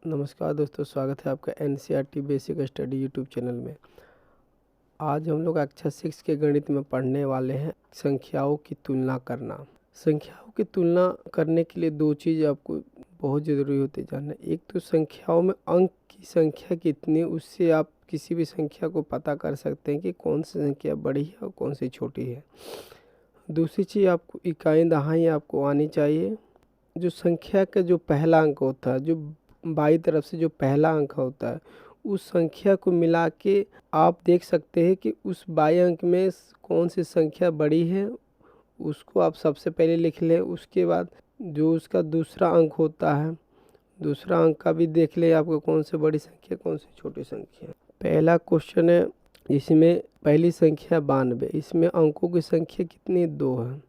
नमस्कार दोस्तों, स्वागत है आपका NCERT basic study YouTube channel में। आज हम लोग कक्षा 6 के गणित में पढ़ने वाले हैं संख्याओं की तुलना करना। संख्याओं की तुलना करने के लिए दो चीज़ आपको बहुत ज़रूरी होती है जानना। एक तो संख्याओं में अंक की संख्या कितनी, उससे आप किसी भी संख्या को पता कर सकते हैं कि कौन सी संख्या बड़ी है और कौन सी छोटी है। दूसरी चीज़, आपको इकाई दहाई आपको आनी चाहिए। जो संख्या का जो पहला अंक होता है, जो बाई तरफ से जो पहला अंक होता है, उस संख्या को मिला के आप देख सकते हैं कि उस बाई अंक में कौन सी संख्या बड़ी है, उसको आप सबसे पहले लिख लें। उसके बाद जो उसका दूसरा अंक होता है, दूसरा अंक का भी देख लें आपको कौन सी बड़ी संख्या कौन सी छोटी संख्या। पहला क्वेश्चन है, इसमें पहली संख्या 92, इसमें अंकों की संख्या कितनी, 2 है।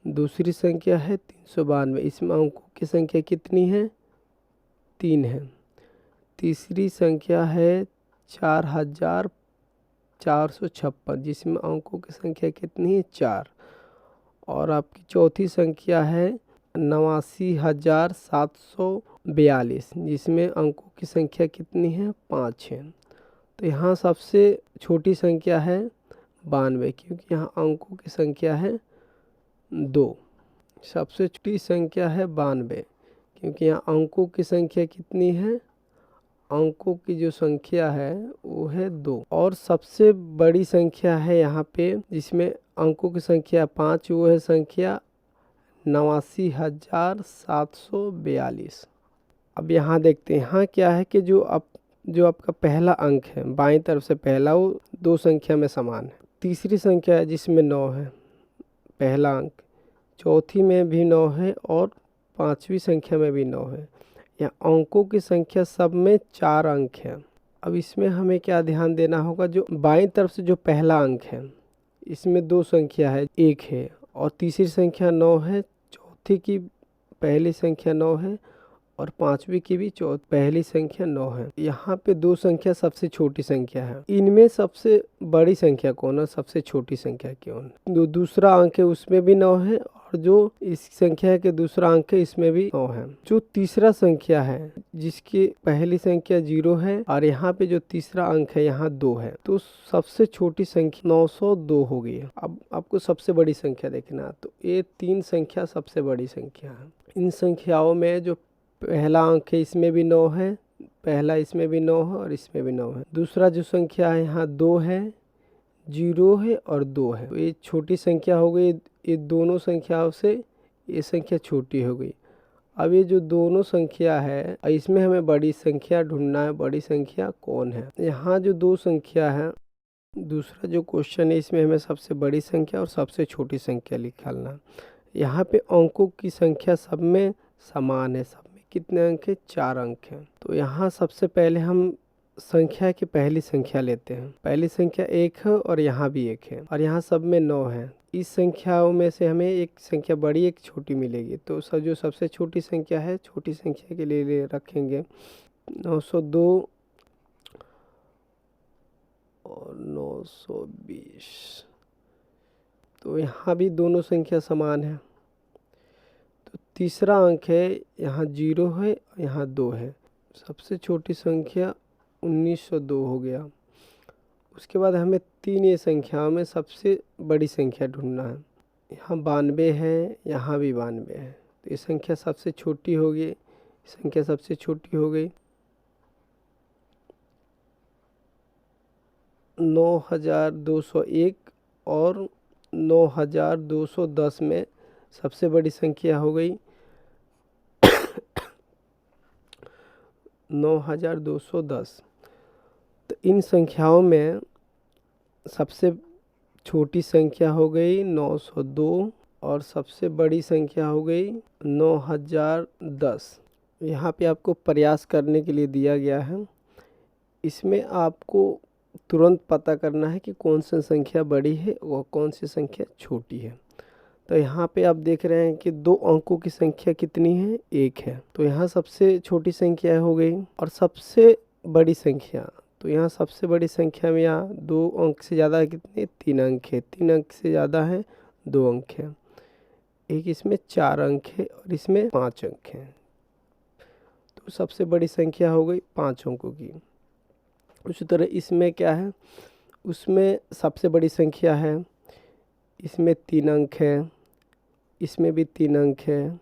दूसरी संख्या है 392, इसमें अंकों की संख्या कितनी है, 3 है। तीसरी संख्या है 4456, जिसमें अंकों की संख्या कितनी है, 4। और आपकी चौथी संख्या है 89742, जिसमें अंकों की संख्या कितनी है, 5 है। तो यहाँ सबसे छोटी संख्या है 92, क्योंकि यहाँ अंकों की संख्या है 2। सबसे छोटी संख्या है 92, क्योंकि यहाँ अंकों की संख्या कितनी है, अंकों की जो संख्या है वो है 2। और सबसे बड़ी संख्या है यहाँ पे जिसमें अंकों की संख्या 5, वो है संख्या 89742। अब यहाँ देखते हैं, यहाँ क्या है कि जो आपका पहला अंक है बाईं तरफ से पहला, वो 2 संख्या में समान है। तीसरी संख्या है जिसमें 9 है पहला अंक, चौथी में भी 9 है और पांचवी संख्या में भी 9 है। यहाँ अंकों की संख्या सब में 4 अंक है। अब इसमें हमें क्या ध्यान देना होगा, जो बाईं तरफ से जो पहला अंक है इसमें 2 संख्या है, 1 है और तीसरी संख्या 9 है, चौथी की पहली संख्या 9 है और पांचवी की भी पहली संख्या 9 है। यहाँ पे 2 संख्या सबसे छोटी संख्या है। इनमें सबसे बड़ी संख्या कौन है, सबसे छोटी संख्या कौन है। जो दूसरा अंक है उसमें भी 9 है और जो इस संख्या के दूसरा अंक है इसमें भी 9 है। जो तीसरा संख्या है जिसकी पहली संख्या 0 है और यहाँ पे जो तीसरा अंक है यहाँ 2 है, तो सबसे छोटी संख्या 902 हो गई। अब आपको सबसे बड़ी संख्या देखना, तो ये 3 संख्या सबसे बड़ी संख्या है। इन संख्याओं में जो पहला अंक है इसमें भी 9 है, पहला इसमें भी 9 है और इसमें भी 9 है। दूसरा जो संख्या है यहाँ 2 है, 0 है और 2 है, तो ये छोटी संख्या हो गई। ये दोनों संख्याओं से ये संख्या छोटी हो गई। अब ये जो दोनों संख्या है, इसमें हमें बड़ी संख्या ढूंढना है। बड़ी संख्या कौन है, यहाँ जो 2 संख्या है, दूसरा जो क्वेश्चन है इसमें हमें सबसे बड़ी संख्या और सबसे छोटी संख्या निकालना। यहाँ पे अंकों की संख्या सब में समान है, सब में कितने अंक है, 4 अंक हैं। तो यहाँ सबसे पहले हम संख्या की पहली संख्या लेते हैं। पहली संख्या 1 है और यहाँ भी 1 है और यहाँ सब में 9 है। इस संख्याओं में से हमें एक संख्या बड़ी एक छोटी मिलेगी, तो जो सबसे छोटी संख्या है, छोटी संख्या के लिए रखेंगे 902 और 920। तो यहाँ भी दोनों संख्या समान है। तो तीसरा अंक है यहाँ 0 है, यहाँ 2 है, सबसे छोटी संख्या 1902 हो गया। उसके बाद हमें 3 ये संख्याओं में सबसे बड़ी संख्या ढूंढना है। यहाँ 92 है, यहाँ भी 92 है, तो ये संख्या सबसे छोटी होगी, संख्या सबसे छोटी हो गई। 9201 और 9210 में सबसे बड़ी संख्या हो गई 9210। तो इन संख्याओं में सबसे छोटी संख्या हो गई 902 और सबसे बड़ी संख्या हो गई 9010। यहाँ पे आपको प्रयास करने के लिए दिया गया है। इसमें आपको तुरंत पता करना है कि कौन सी संख्या बड़ी है और कौन सी संख्या छोटी है। तो यहाँ पे आप देख रहे हैं कि 2 अंकों की संख्या कितनी है, 1 है। तो यहाँ सबसे छोटी संख्या हो गई और सबसे बड़ी संख्या, तो यहाँ सबसे बड़ी संख्या में यहाँ 2 अंक से ज़्यादा कितने, 3 अंक है। 3 अंक से ज़्यादा है 2 अंक है। एक इसमें 4 अंक है और इसमें 5 अंक है। तो सबसे बड़ी संख्या हो गई 5 अंकों की। उसी तरह इसमें क्या है, उसमें सबसे बड़ी संख्या है, इसमें 3 अंक है, इसमें भी 3 अंक है,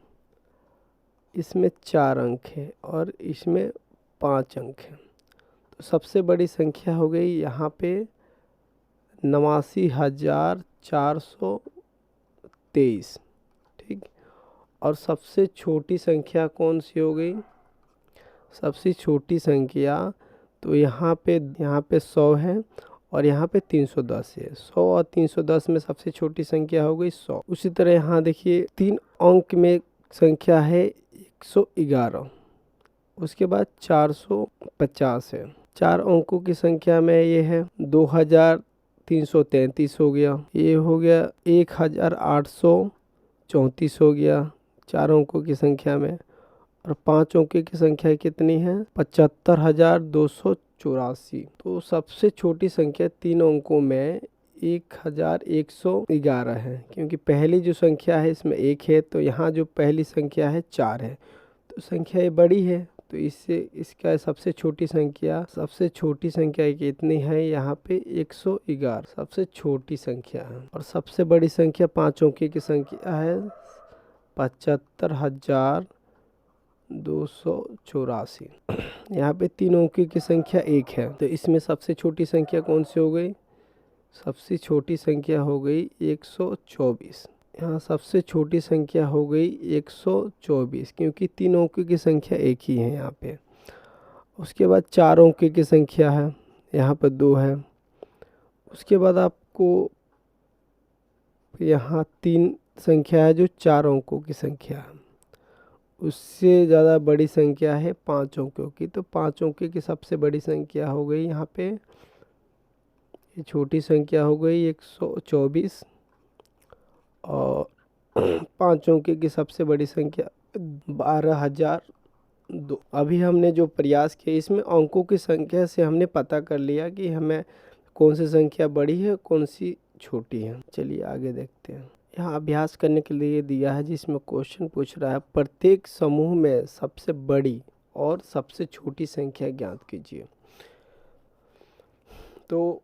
इसमें 4 अंक है और इसमें 5 अंक है। तो सबसे बड़ी संख्या हो गई यहाँ पे 89,423। ठीक। और सबसे छोटी संख्या कौन सी हो गई, सबसे छोटी संख्या तो यहाँ पे 100 है और यहाँ पे 310 है। 100 और 310 में सबसे छोटी संख्या हो गई 100। उसी तरह यहाँ देखिए 3 अंक में संख्या है 111, उसके बाद 450 है। 4 अंकों की संख्या में ये है 2333 हो गया, ये हो गया 1834 हो गया 4 अंकों की संख्या में। और 5 अंकों की संख्या कितनी है, 75,284। तो सबसे छोटी संख्या 3 अंकों में 1111 है, क्योंकि पहली जो संख्या है इसमें 1 है, तो यहाँ जो पहली संख्या है 4 है, तो संख्या ये बड़ी है, तो इससे इसका सबसे छोटी संख्या कितनी है, यहाँ पे 111 सबसे छोटी संख्या है। और सबसे बड़ी संख्या 5 अंकों की संख्या है 75,284। यहाँ पे 3 अंकों की संख्या 1 है, तो इसमें सबसे छोटी संख्या कौन सी हो गई, सबसे छोटी संख्या हो गई 124। यहाँ सबसे छोटी संख्या हो गई 124, क्योंकि 3 अंकों की संख्या 1 ही है यहाँ पे। उसके बाद 4 अंकों की संख्या है, यहाँ पर 2 है। उसके बाद आपको यहाँ 3 संख्या है जो 4 अंकों की संख्या है, उससे ज़्यादा बड़ी संख्या है 5 अंकों की। तो 5 अंकों की सबसे बड़ी संख्या हो गई यहाँ पे, ये छोटी संख्या हो गई 124। और 5 अंकों की सबसे बड़ी संख्या 12,002। अभी हमने जो प्रयास किया इसमें अंकों की संख्या से हमने पता कर लिया कि हमें कौन सी संख्या बड़ी है कौन सी छोटी है। चलिए आगे देखते हैं। यहाँ अभ्यास करने के लिए दिया है जिसमें क्वेश्चन पूछ रहा है प्रत्येक समूह में सबसे बड़ी और सबसे छोटी संख्या ज्ञात कीजिए। तो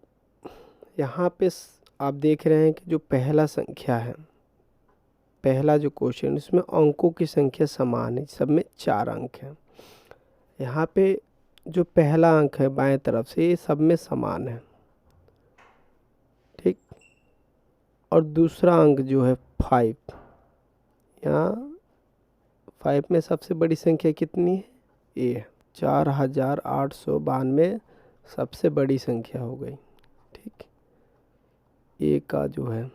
यहाँ पे आप देख रहे हैं कि जो पहला संख्या है, पहला जो क्वेश्चन, इसमें अंकों की संख्या समान है, सब में 4 अंक हैं। यहाँ पे जो पहला अंक है बाएं तरफ से, ये सब में समान है। ठीक। और दूसरा अंक जो है 5, यहाँ 5 में सबसे बड़ी संख्या कितनी है, ये 4,892 सबसे बड़ी संख्या हो गई। ठीक, ए का जो है।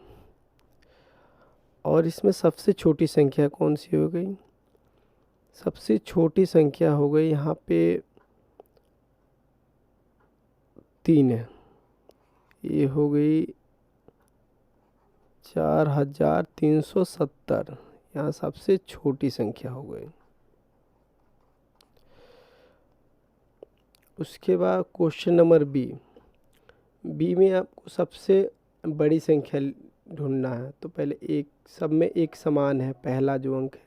और इसमें सबसे छोटी संख्या कौन सी हो गई, सबसे छोटी संख्या हो गई यहाँ पे 3 है, ये हो गई 4,370, यहाँ सबसे छोटी संख्या हो गई। उसके बाद क्वेश्चन नंबर बी में आपको सबसे बड़ी संख्या ढूंढना है। तो पहले एक, सब में एक समान है पहला जो अंक है।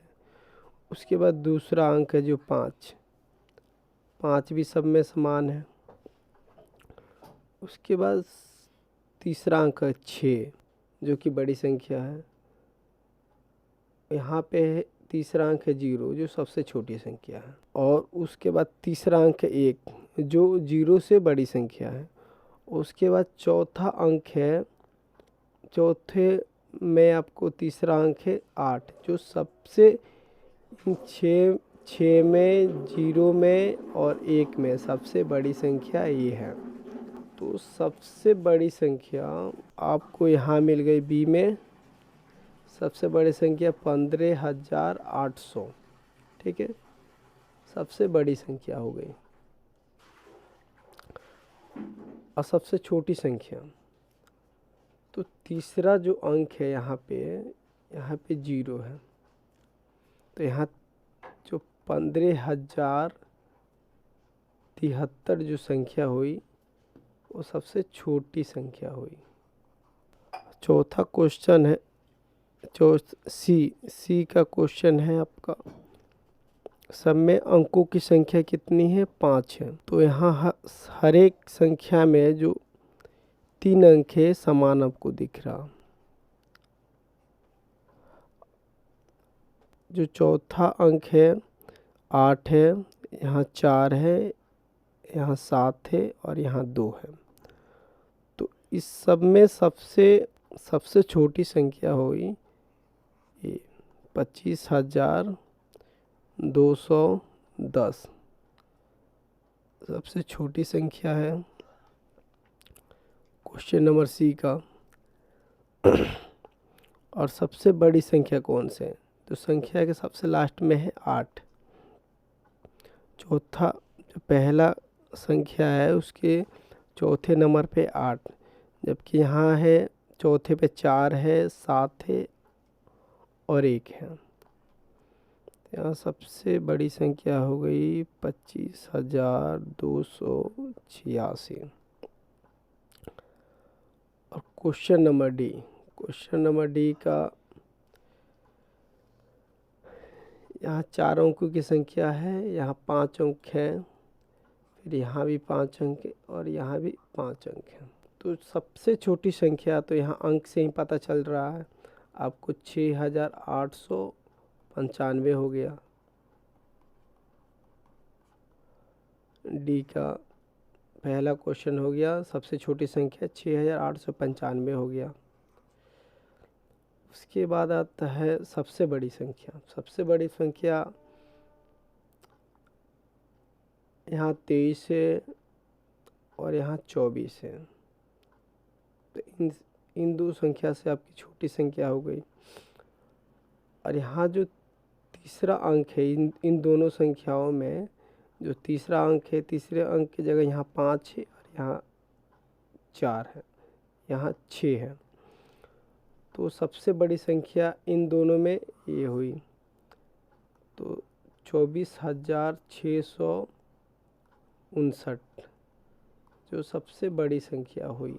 उसके बाद दूसरा अंक है जो 5 भी सब में समान है। उसके बाद तीसरा अंक है 6 जो कि बड़ी संख्या है। यहाँ पे तीसरा अंक है 0 जो सबसे छोटी संख्या है। और उसके बाद तीसरा अंक है 1 जो 0 से बड़ी संख्या है। उसके बाद चौथा अंक है, चौथे में आपको तीसरा अंक है 8 जो सबसे 6 में, 0 में और 1 में सबसे बड़ी संख्या ये है। तो सबसे बड़ी संख्या आपको यहाँ मिल गई बी में, सबसे बड़ी संख्या 15,800। ठीक है, सबसे बड़ी संख्या हो गई। और सबसे छोटी संख्या, तो तीसरा जो अंक है यहाँ पे 0 है। तो यहाँ जो 15,073 जो संख्या हुई वो सबसे छोटी संख्या हुई। चौथा क्वेश्चन है जो सी का क्वेश्चन है आपका, सब में अंकों की संख्या कितनी है? 5 है। तो यहाँ हर एक संख्या में जो 3 अंक है समान आपको दिख रहा। जो चौथा अंक है 8 है, यहाँ 4 है, यहाँ 7 है और यहाँ 2 है। तो इस सब में सबसे छोटी संख्या हुई ये 25,210 सबसे छोटी संख्या है। क्वेश्चन नंबर सी का। और सबसे बड़ी संख्या कौन से है? तो संख्या के सबसे लास्ट में है 8। चौथा जो पहला संख्या है उसके चौथे नंबर पे 8, जबकि यहाँ है चौथे पे 4 है, 7 है और 1 है। यहाँ सबसे बड़ी संख्या हो गई 25,286। और क्वेश्चन नंबर डी का यहाँ 4 अंकों की संख्या है, यहाँ 5 अंक हैं, फिर यहाँ भी 5 अंक और यहाँ भी 5 अंक हैं। तो सबसे छोटी संख्या तो यहाँ अंक से ही पता चल रहा है आपको, 6,895 हो गया। डी का पहला क्वेश्चन हो गया, सबसे छोटी संख्या 6,895 हो गया। उसके बाद आता है सबसे बड़ी संख्या। सबसे बड़ी संख्या यहाँ 23 है और यहाँ 24 है। तो इन दो संख्या से आपकी छोटी संख्या हो गई। और यहाँ जो तीसरा अंक है इन दोनों संख्याओं में जो तीसरा अंक है, तीसरे अंक की जगह यहाँ 5 है और यहाँ 4 है, यहाँ 6 है। तो सबसे बड़ी संख्या इन दोनों में ये हुई। तो 24,659 जो सबसे बड़ी संख्या हुई।